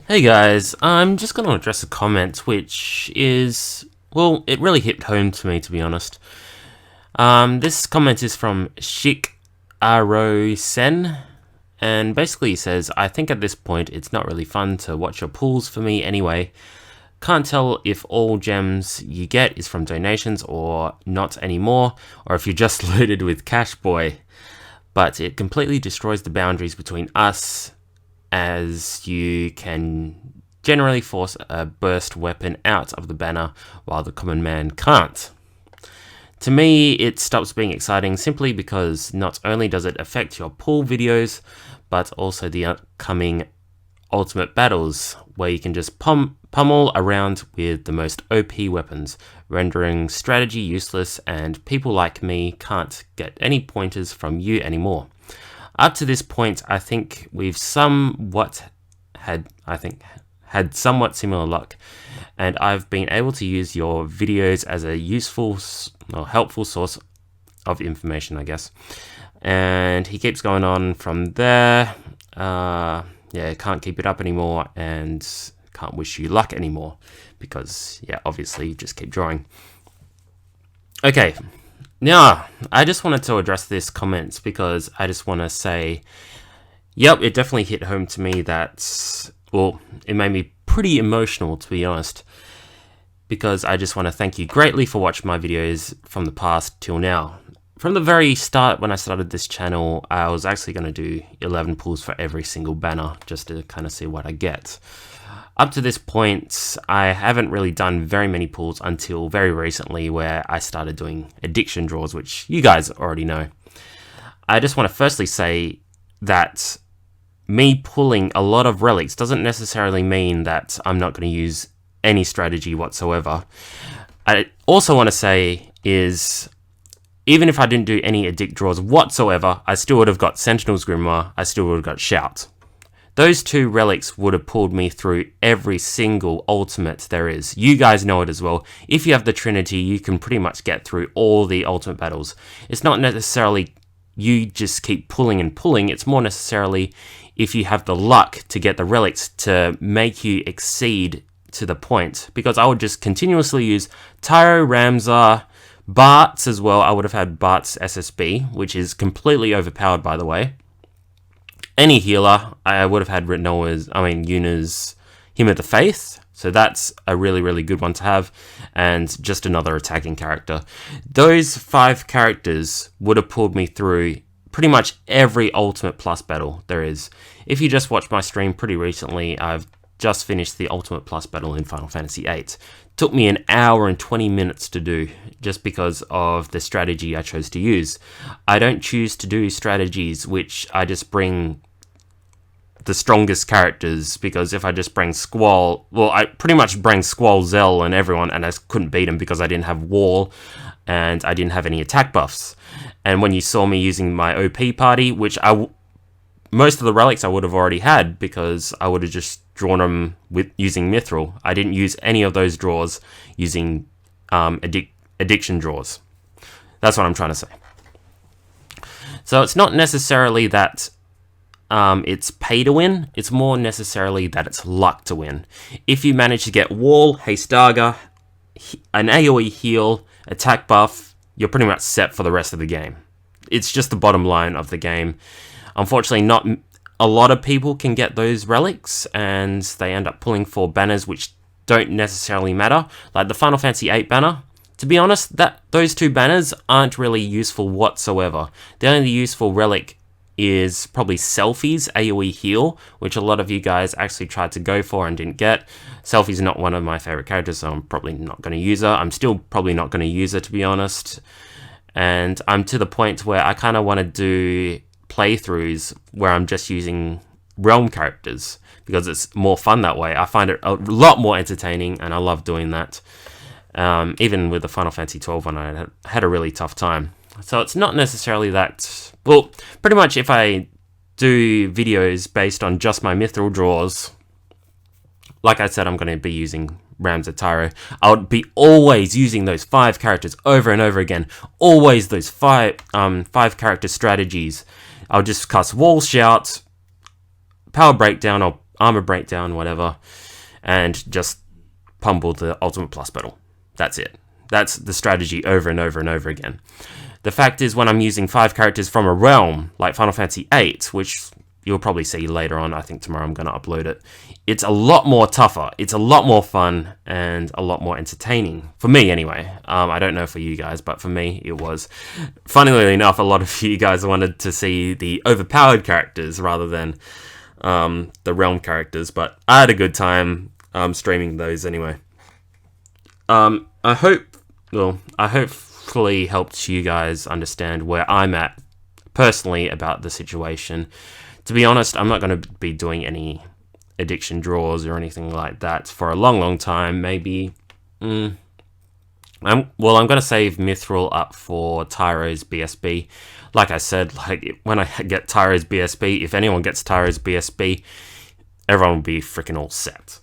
Hey guys, I'm just going to address a comment which is, well, it really hit home to me, to be honest. This comment is from Shik Aro Sen, and basically he says, I think at this point it's not really fun to watch your pools for me anyway. Can't tell if all gems you get is from donations or not anymore, or if you're just loaded with Cash Boy. But it completely destroys the boundaries between us, as you can generally force a burst weapon out of the banner while the common man can't. To me, it stops being exciting simply because not only does it affect your pool videos, but also the upcoming ultimate battles, where you can just pummel around with the most OP weapons, rendering strategy useless, and people like me can't get any pointers from you anymore. Up to this point, I think we've had somewhat similar luck, and I've been able to use your videos as a useful or helpful source of information, I guess. And he keeps going on from there. Yeah, can't keep it up anymore, and can't wish you luck anymore, because, yeah, obviously you just keep drawing. Okay. Now, I just wanted to address this comment because I just want to say, yep, it definitely hit home to me that, well, it made me pretty emotional, to be honest, because I just want to thank you greatly for watching my videos from the past till now. From the very start, when I started this channel, I was actually going to do 11 pulls for every single banner, just to kind of see what I get. Up to this point, I haven't really done very many pulls until very recently, where I started doing addiction draws, which you guys already know. I just want to firstly say that me pulling a lot of relics doesn't necessarily mean that I'm not going to use any strategy whatsoever. I also want to say is, even if I didn't do any addict draws whatsoever, I still would have got Sentinel's Grimoire, I still would have got Shout. Those two relics would have pulled me through every single ultimate there is. You guys know it as well. If you have the Trinity, you can pretty much get through all the ultimate battles. It's not necessarily you just keep pulling and pulling. It's more necessarily if you have the luck to get the relics to make you exceed to the point. Because I would just continuously use Tyro, Ramza, Bart's as well. I would have had Bart's SSB, which is completely overpowered, by the way. Any healer, I would have had Yuna's Hymn of the Faith, so that's a really, really good one to have, and just another attacking character. Those 5 characters would have pulled me through pretty much every Ultimate Plus battle there is. If you just watched my stream pretty recently, I've just finished the Ultimate Plus battle in Final Fantasy VIII. Took me an hour and 20 minutes to do, just because of the strategy I chose to use. I don't choose to do strategies which I just bring the strongest characters, because if I just bring Squall, well, I pretty much bring Squall, Zell, and everyone, and I couldn't beat them because I didn't have Wall, and I didn't have any attack buffs. And when you saw me using my OP party, which most of the relics I would have already had, because I would have just drawn them with using Mithril. I didn't use any of those draws using addiction draws. That's what I'm trying to say. So it's not necessarily that it's pay to win, it's more necessarily that it's luck to win. If you manage to get Wall, Haste Dagger, an AoE heal, attack buff, you're pretty much set for the rest of the game. It's just the bottom line of the game. Unfortunately, not a lot of people can get those relics, and they end up pulling for banners which don't necessarily matter, like the Final Fantasy VIII banner. To be honest, those 2 banners aren't really useful whatsoever. The only useful relic is probably Selfie's AoE heal, which a lot of you guys actually tried to go for and didn't get. Selfie's not one of my favorite characters, so I'm probably not going to use her. I'm still probably not going to use her, to be honest. And I'm to the point where I kind of want to do playthroughs where I'm just using Realm characters, because it's more fun that way. I find it a lot more entertaining, and I love doing that. Even with the Final Fantasy XII one, I had a really tough time. So it's not necessarily that, well, pretty much if I do videos based on just my Mithril draws, like I said, I'm going to be using Ramza, Tyro. I would be always using those 5 characters over and over again. Always those 5 character strategies. I'll just cast Wall, Shout, Power Breakdown, armor breakdown, whatever, and just pummel the Ultimate Plus battle. That's it. That's the strategy over and over and over again. The fact is, when I'm using 5 characters from a realm, like Final Fantasy VIII, which you'll probably see later on, I think tomorrow I'm going to upload it, it's a lot more tougher, it's a lot more fun, and a lot more entertaining. For me, anyway. I don't know for you guys, but for me, it was. Funnily enough, a lot of you guys wanted to see the overpowered characters rather than the realm characters, but I had a good time streaming those anyway. I hopefully helped you guys understand where I'm at personally about the situation. To be honest, I'm not going to be doing any addiction draws or anything like that for a long time. Maybe I'm going to save Mithril up for Tyro's BSB. Like I said, like when I get Tyro's BSB, if anyone gets Tyro's BSB, everyone will be freaking all set.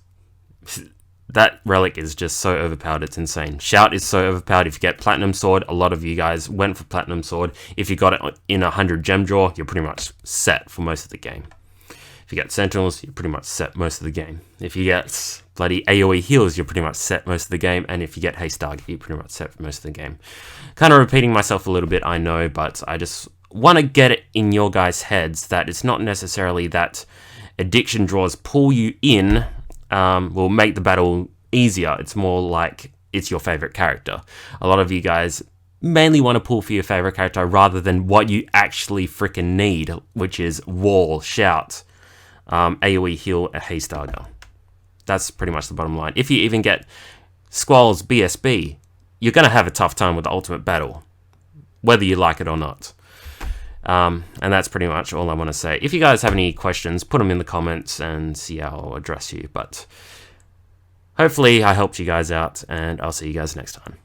That relic is just so overpowered, it's insane. Shout is so overpowered. If you get Platinum Sword, a lot of you guys went for Platinum Sword. If you got it in a 100 gem draw, you're pretty much set for most of the game. If you get Sentinels, you're pretty much set most of the game. If you get bloody AoE heals, you're pretty much set most of the game. And if you get Haste Target, you're pretty much set for most of the game. Kind of repeating myself a little bit, I know, but I just want to get it in your guys' heads that it's not necessarily that addiction draws pull you in, will make the battle easier. It's more like it's your favorite character. A lot of you guys mainly want to pull for your favorite character rather than what you actually freaking need, which is Wall, Shout, AoE heal, a Haste Target. That's pretty much the bottom line. If you even get Squall's BSB, you're going to have a tough time with the ultimate battle, whether you like it or not. And that's pretty much all I want to say. If you guys have any questions, put them in the comments and see how I'll address you. But hopefully I helped you guys out, and I'll see you guys next time.